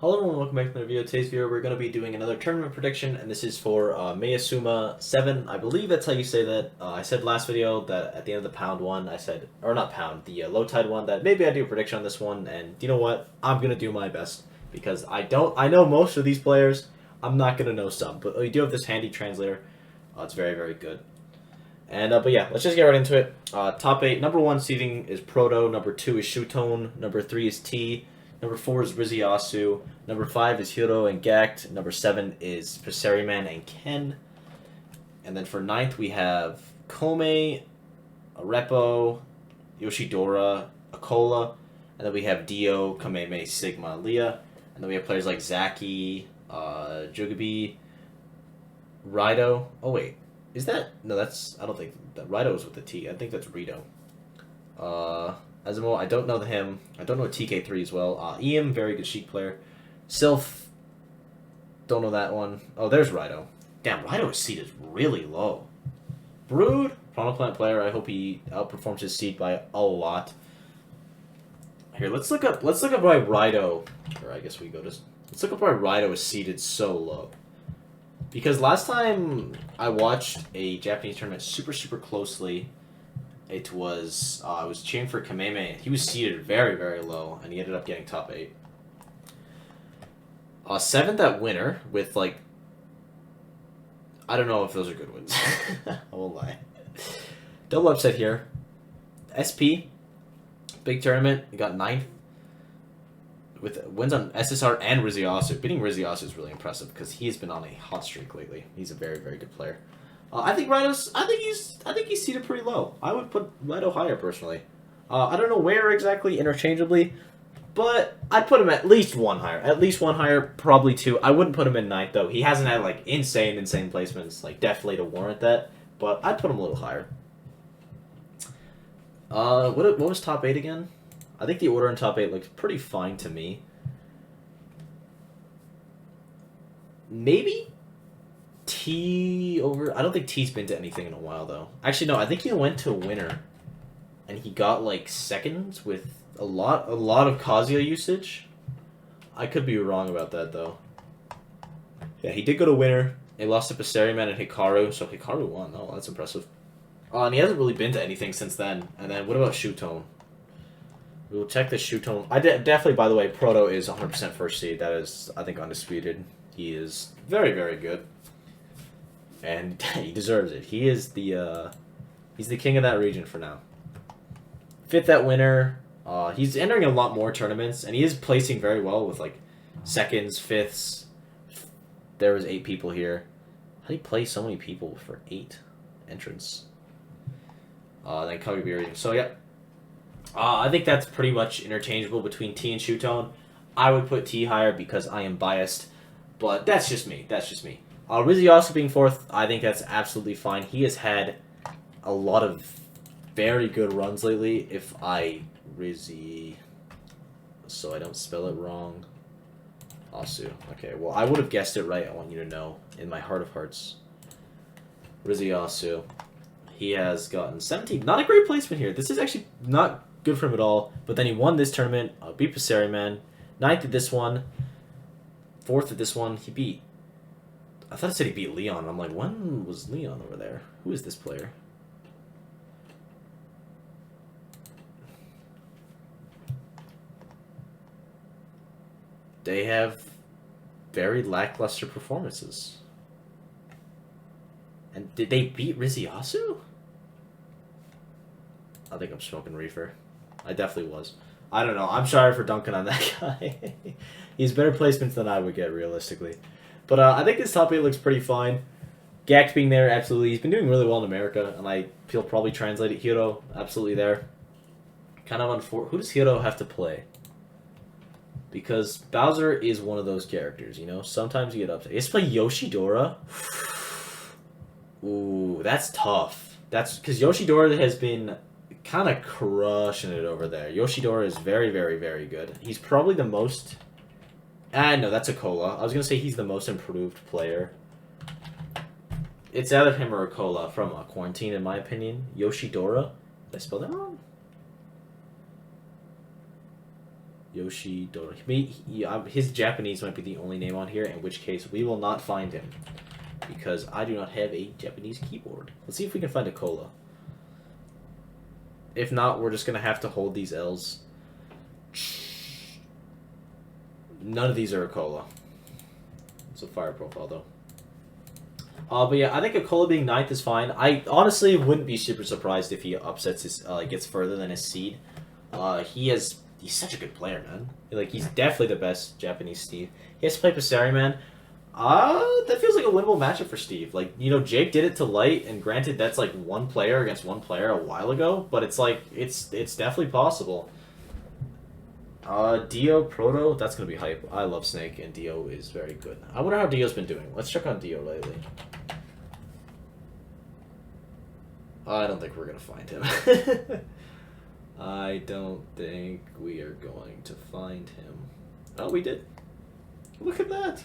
Hello everyone, welcome back to another video. Today's video we're going to be doing another tournament prediction, and this is for Maesuma 7. I believe that's how you say that. I said last video that at the end of the pound one, I said, or not pound, the low tide one, that maybe I'd do a prediction on this one, and you know what? I'm going to do my best, because I know most of these players, I'm not going to know some, but we do have this handy translator. It's very, very good. And, but yeah, let's just get right into it. Top 8, number 1 seeding is Proto, number 2 is Shutone, number 3 is T, number 4 is Riziasu. Number 5 is Hiro and Gact. Number 7 is Paseriman and Ken. And then for 9th, we have Kome, Arepo, Yoshidora, Akola. And then we have Dio, Kameme, Sigma, Leah. And then we have players like Zaki, Jugabi, Rido. Oh, wait. Is that... No, that's... I don't think... that Rido is with the T. I think that's Rito. Azamo, I don't know him. I don't know TK3 as well. Ian, very good Sheik player. Sylph, don't know that one. Oh, there's Rido. Damn, Rido's seed is really low. Brood, Chronoplant player. I hope he outperforms his seed by a lot. Here, let's look up why Rido. Or I guess we go to. Let's look up why Rido is seeded so low. Because last time I watched a Japanese tournament super closely, it was I was cheering for Kameme. He was seeded very low, and he ended up getting top 8. 7th at winner with, like, I don't know if those are good wins. I won't lie. Double upset here. SP, big tournament. He got 9th with wins on SSR and Riziasu. Beating Riziasu is really impressive because he has been on a hot streak lately. He's a very good player. I think he's seated pretty low. I would put Rido higher personally. I don't know where exactly interchangeably. But I'd put him at least one higher. At least one higher, probably 2. I wouldn't put him in 9th, though. He hasn't had, like, insane placements, like, definitely to warrant that. But I'd put him a little higher. What was top 8 again? I think the order in top 8 looks pretty fine to me. Maybe T over... I don't think T's been to anything in a while, though. Actually, no, I think he went to winner. And he got, like, seconds with... A lot of Kazuya usage. I could be wrong about that though. Yeah, he did go to winner. He lost to Paseriman and Hikaru, so Hikaru won. Oh, that's impressive. And he hasn't really been to anything since then. And then what about Shutone? We will check the Shutone. Definitely, by the way, Proto is 100% first seed. That is, I think, undisputed. He is very good, and he deserves it. He is the he's the king of that region for now. 5th at winner. He's entering a lot more tournaments, and he is placing very well with, like, 2nds, 5ths. There was 8 people here. How do you play so many people for 8 entrants? Then Kagibiri. So, yeah. I think that's pretty much interchangeable between T and Shutone. I would put T higher because I am biased, but that's just me. Riziasu being 4th, I think that's absolutely fine. He has had a lot of very good runs lately. Rizzy, so I don't spell it wrong. Asu. Okay, well, I would have guessed it right. I want you to know, in my heart of hearts. Riziasu. He has gotten 17. Not a great placement here. This is actually not good for him at all. But then he won this tournament. Beat Paseriman. 9th at this one. 4th at this one. He beat... I thought it said he beat Leon. I'm like, when was Leon over there? Who is this player? They have very lackluster performances. And did they beat Riziasu? I think I'm smoking reefer. I definitely was. I don't know. I'm sorry for dunking on that guy. He's better placements than I would get, realistically. But I think his top 8 looks pretty fine. Gact being there, absolutely. He's been doing really well in America, and I feel probably translated Hiro, absolutely there. Kind of unfortunate. Who does Hiro have to play? Because Bowser is one of those characters, you know? Sometimes you get upset. He has to play Yoshidora. Ooh, that's tough. That's because Yoshidora has been kind of crushing it over there. Yoshidora is very good. He's probably the most... no, that's Akola. I was going to say he's the most improved player. It's either him or Akola from Quarantine, in my opinion. Yoshidora? Did I spell that wrong? Yoshidora. His Japanese might be the only name on here, in which case we will not find him. Because I do not have a Japanese keyboard. Let's see if we can find a cola. If not, we're just going to have to hold these L's. None of these are a cola. It's a fire profile, though. But yeah, I think a cola being 9th is fine. I honestly wouldn't be super surprised if he upsets his, gets further than his seed. He's such a good player, man. Like, he's definitely the best Japanese Steve. He has to play Passeri, man. That feels like a winnable matchup for Steve. Like, you know, Jake did it to Light, and granted, that's like one player against one player a while ago, but it's like, it's definitely possible. Dio, Proto, that's gonna be hype. I love Snake, and Dio is very good. I wonder how Dio's been doing. Let's check on Dio lately. I don't think we're gonna find him. I don't think we are going to find him. Oh, we did. Look at that.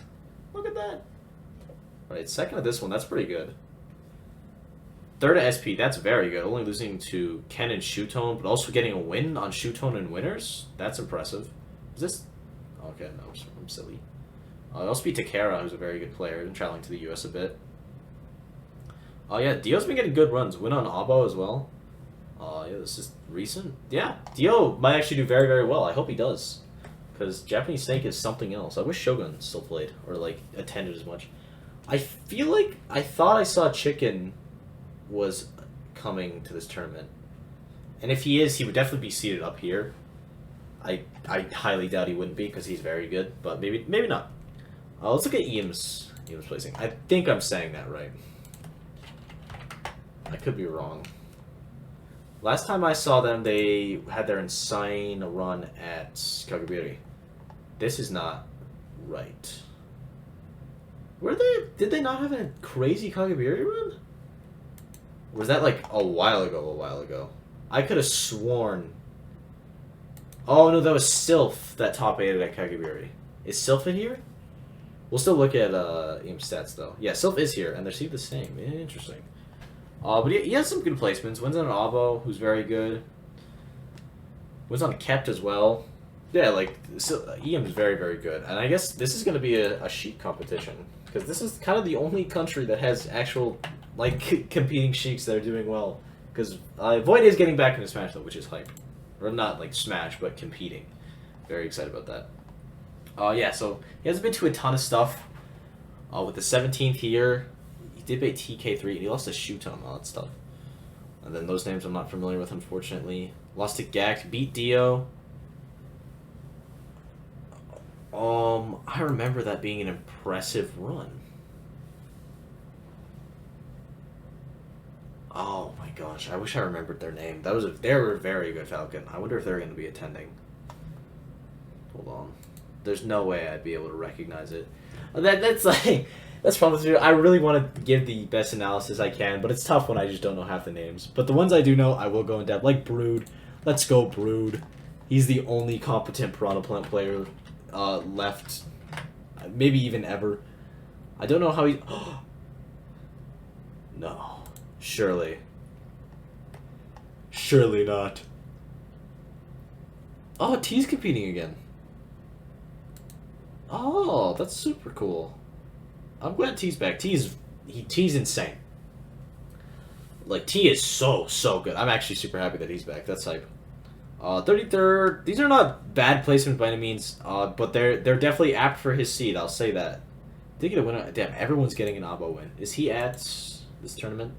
Look at that. Alright, second of this one, that's pretty good. Third of SP, that's very good. Only losing to Ken and Shootone, but also getting a win on Shootone and Winners. That's impressive. Is this... Okay, no, I'm silly. It also beat Takara, who's a very good player, and traveling to the US a bit. Oh yeah, Dio's been getting good runs. Win on Abo as well. Yeah, this is recent. Yeah, Dio might actually do very, very well. I hope he does. Because Japanese Snake is something else. I wish Shogun still played, or like attended as much. I feel like I thought I saw Chicken was coming to this tournament. And if he is, he would definitely be seated up here. I highly doubt he wouldn't be because he's very good, but maybe not. Let's look at Eam's placing. I think I'm saying that right. I could be wrong. Last time I saw them, they had their insane run at Kagabiri. This is not right. Did they not have a crazy Kagabiri run? Or was that like a while ago? I could have sworn... Oh no, that was Sylph that top 8 at Kagabiri. Is Sylph in here? We'll still look at Eam's stats though. Yeah, Sylph is here, and they're the same. Interesting. But he has some good placements. Wins on an Avo, who's very good. Wins on a Kept as well. Yeah, like, Eam is very, very good. And I guess this is going to be a Sheik competition. Because this is kind of the only country that has actual, like, competing Sheiks that are doing well. Because Void is getting back into Smash, though, which is hype. Or not, like, Smash, but competing. Very excited about that. Yeah, so he hasn't been to a ton of stuff. With the 17th here, he did beat TK3, and he lost to Shootone, all that stuff. And then those names I'm not familiar with, unfortunately. Lost to Gak, beat Dio. I remember that being an impressive run. Oh my gosh, I wish I remembered their name. They were a very good Falcon. I wonder if they're going to be attending. Hold on. There's no way I'd be able to recognize it. That's probably... I really want to give the best analysis I can, but it's tough when I just don't know half the names. But the ones I do know, I will go in depth. Like Brood. Let's go, Brood. He's the only competent Piranha Plant player left. Maybe even ever. I don't know how he... No. Surely. Surely not. Oh, T's competing again. Oh, that's super cool. I'm glad T's back. T's insane. Like, T is so good. I'm actually super happy that he's back. That's hype. 33rd. These are not bad placements by any means, but they're definitely apt for his seed. I'll say that. Did get a winner. Damn, everyone's getting an Abo win. Is he at this tournament?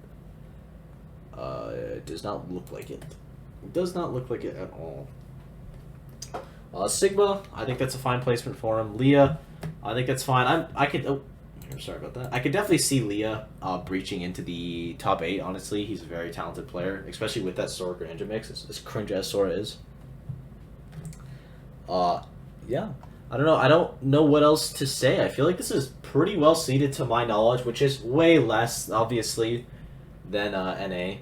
It does not look like it. It does not look like it at all. Sigma, I think that's a fine placement for him. Leah, I think that's fine. Sorry about that. I could definitely see Leah breaching into the top 8, honestly. He's a very talented player, especially with that Sora Greninja mix, as cringe as Sora is. Yeah. I don't know. I don't know what else to say. I feel like this is pretty well seeded to my knowledge, which is way less, obviously, than NA.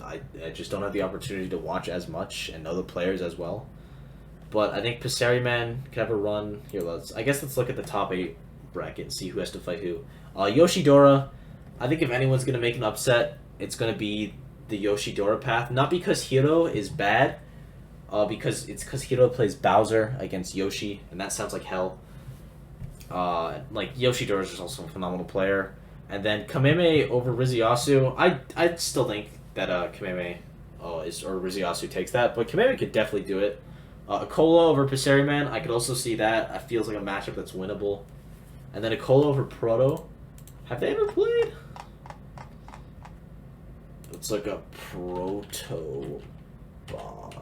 I just don't have the opportunity to watch as much and know the players as well. But I think Passeri Man can have a run. Here, let's look at the top 8 bracket and see who has to fight who. Yoshidora, I think if anyone's going to make an upset, it's going to be the Yoshidora path. Not because Hiro is bad, because Hiro plays Bowser against Yoshi, and that sounds like hell. Like Yoshidora is just also a phenomenal player, and then Kameme over Riziasu. I still think that Kameme or Riziasu takes that, but Kameme could definitely do it. Akola over Passeriman, I could also see that. It feels like a matchup that's winnable. And then Akola over Proto. Have they ever played? It's like a Proto Bon.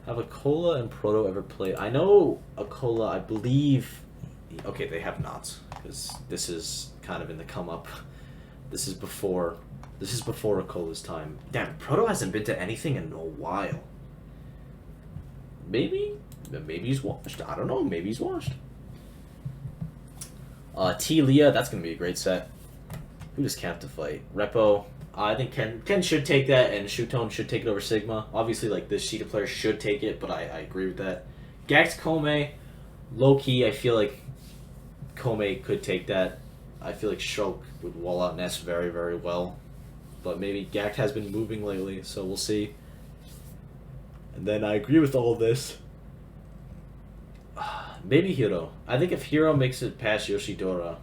Have Akola and Proto ever played? I know Akola, I believe... Okay, they have not, because this is kind of in the come-up. This is before Akola's time. Damn, Proto hasn't been to anything in a while. Maybe he's washed. I don't know. Maybe he's washed. T Leah, that's gonna be a great set. Who does Camp to fight? Repo. I think Ken should take that, and Shutone should take it over Sigma. Obviously, like this Sheeta player should take it, but I agree with that. Gax Kome, low key, I feel like Kome could take that. I feel like Shulk would wall out Ness very, very well. But maybe Gak has been moving lately, so we'll see. And then I agree with all of this. Maybe Hiro. I think if Hiro makes it past Yoshidora,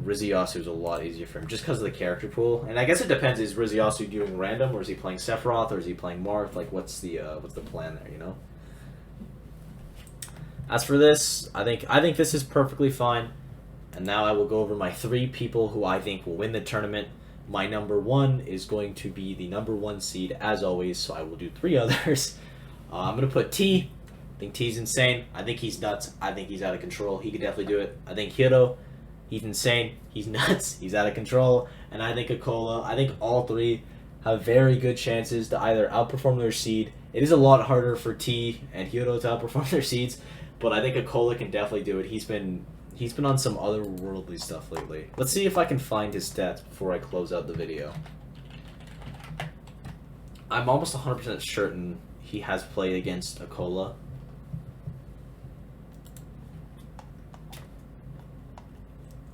Riziasu is a lot easier for him, just because of the character pool. And I guess it depends, is Riziasu doing random, or is he playing Sephiroth, or is he playing Marth? Like, what's the plan there, you know? As for this, I think this is perfectly fine. And now I will go over my 3 people who I think will win the tournament. My number 1 is going to be the number 1 seed, as always, so I will do 3 others. I'm going to put T. I think T's insane. I think he's nuts. I think he's out of control. He could definitely do it. I think Hiro, he's insane. He's nuts. He's out of control. And I think Akola, I think all 3 have very good chances to either outperform their seed. It is a lot harder for T and Hiro to outperform their seeds, but I think Akola can definitely do it. He's been on some otherworldly stuff lately. Let's see if I can find his stats before I close out the video. I'm almost 100% certain he has played against Akola.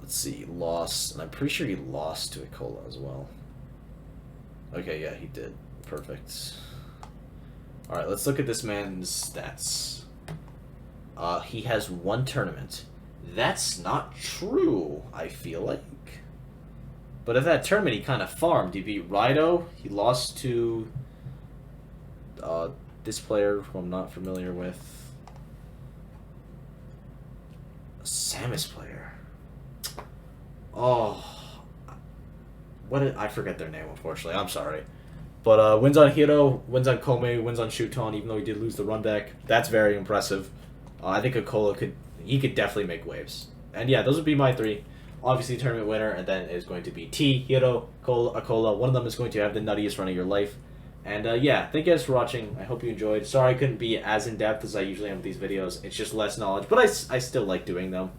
Let's see, lost, and I'm pretty sure he lost to Akola as well. Okay, yeah, he did. Perfect. Alright, let's look at this man's stats. He has 1 tournament. That's not true, I feel like. But at that tournament, he kind of farmed. He beat Raido. He lost to this player who I'm not familiar with. A Samus player. Oh. I forget their name, unfortunately. I'm sorry. But wins on Hiro, wins on Kome, wins on Shutone, even though he did lose the run back. That's very impressive. I think Akola could definitely make waves. And yeah, those would be my 3. Obviously, tournament winner, and then is going to be T, Hiro, Akola. One of them is going to have the nuttiest run of your life. And yeah, thank you guys for watching. I hope you enjoyed. Sorry I couldn't be as in-depth as I usually am with these videos. It's just less knowledge, but I still like doing them.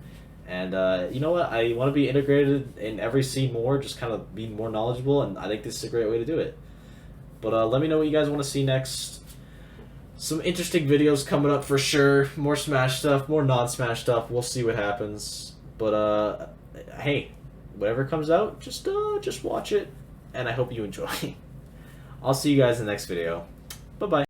And you know what? I want to be integrated in every scene more, just kind of be more knowledgeable, and I think this is a great way to do it. But let me know what you guys want to see next. Some interesting videos coming up for sure. More Smash stuff, more non-Smash stuff. We'll see what happens. But hey, whatever comes out, just watch it, and I hope you enjoy. I'll see you guys in the next video. Bye-bye.